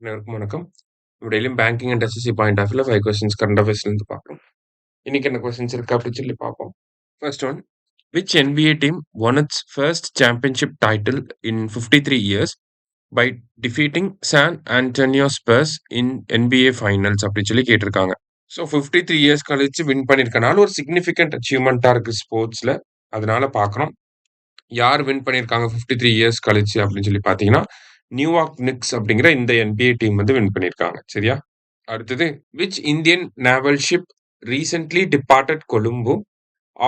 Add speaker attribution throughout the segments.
Speaker 1: அனைவருக்கும் வணக்கம். டெய்லியும் banking and SSC point of வியூல 5 கொஸ்டின்ஸ் கரண்ட் அஃபேர்ஸ்லேருந்து பார்க்குறோம். இன்னைக்கு என்ன கொஸ்டின்ஸ் இருக்கு அப்படின்னு சொல்லி பார்ப்போம். First one, which NBA team won its first championship title in 53 years by defeating San Antonio Spurs in NBA finals அப்படின்னு சொல்லி கேட்டிருக்காங்க. ஸோ 53 இயர்ஸ் கழிச்சு வின் பண்ணியிருக்கனால ஒரு சிக்னிஃபிகண்ட் அச்சீவ்மெண்ட்டாக இருக்குது ஸ்போர்ட்ஸில். அதனால பார்க்குறோம். யார் வின் பண்ணியிருக்காங்க 53 இயர்ஸ் கழிச்சு அப்படின்னு சொல்லி பார்த்தீங்கன்னா, நியூயார்க் நிக்ஸ் அப்படிங்கிற இந்த NBA டீம் வந்து வின் பண்ணியிருக்காங்க. சரியா? அடுத்தது, which Indian naval ship recently departed Colombo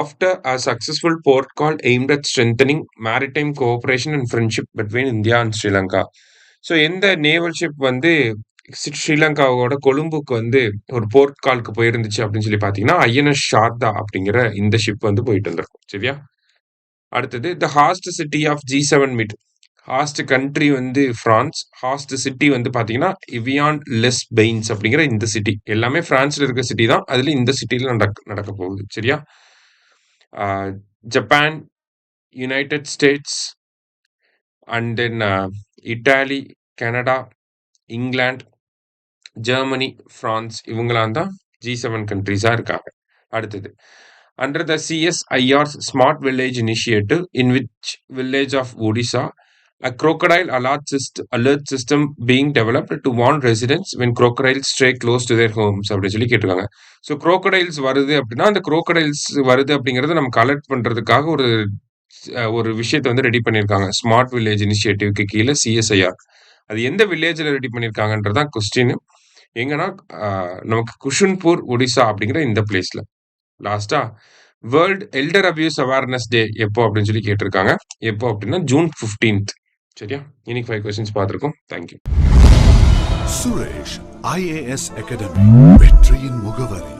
Speaker 1: after a successful port call aimed at strengthening maritime cooperation and friendship between India and Sri Lanka. So எந்த நேவல் ஷிப் வந்து ஸ்ரீலங்காவோட கொழும்புக்கு வந்து ஒரு போர்ட் கால்க்கு போயிருந்துச்சு அப்படின்னு சொல்லி பார்த்தீங்கன்னா, ஐஎன்எஸ் ஷார்தா அப்படிங்கிற இந்த ஷிப் வந்து போயிட்டு வந்திருக்கும். சரியா? அடுத்தது, the host city of G7 meet. Host country வந்து பிரான்ஸ், ஹாஸ்ட் சிட்டி வந்து பார்த்தீங்கன்னா இவியான் லெஸ் பெயின்ஸ் அப்படிங்கிற இந்த சிட்டி. எல்லாமே பிரான்ஸ்ல இருக்க சிட்டி தான். அதுல இந்த சிட்டியில் நடக்க போகுது. சரியா? Japan, United States and then Italy, Canada, England, Germany, France இவங்களாம் தான் G7 கண்ட்ரிஸாக இருக்காங்க. அடுத்தது, under the CSIR smart village initiative in which village of Odisha a crocodile alert system being developed to warn residents when crocodiles stray close to their homes அப்படின்னு சொல்லி கேட்டிருக்காங்க. So crocodiles வருது அப்படின்னா அந்த crocodiles வருது அப்படிங்கிறத நமக்கு அலர்ட் பண்ணுறதுக்காக ஒரு விஷயத்தை வந்து ரெடி பண்ணியிருக்காங்க. ஸ்மார்ட் வில்லேஜ் இனிஷியேட்டிவ்க்கு கீழே CSIR. அது எந்த வில்லேஜில் ரெடி பண்ணியிருக்காங்கன்றதான் கொஸ்டின். எங்கன்னா நமக்கு குஷன்பூர் ஒடிசா அப்படிங்கிற இந்த பிளேஸில். லாஸ்டா, world elder abuse awareness day எப்போ அப்படின்னு சொல்லி கேட்டிருக்காங்க. எப்போ அப்படின்னா ஜூன் 15th. சரியா? இன்னைக்கு 5 கொஸ்டின்ஸ் பார்த்துருக்கோம். தேங்க்யூ.
Speaker 2: சுரேஷ் IAS அகாடமி, வெற்றியின் முகவரி.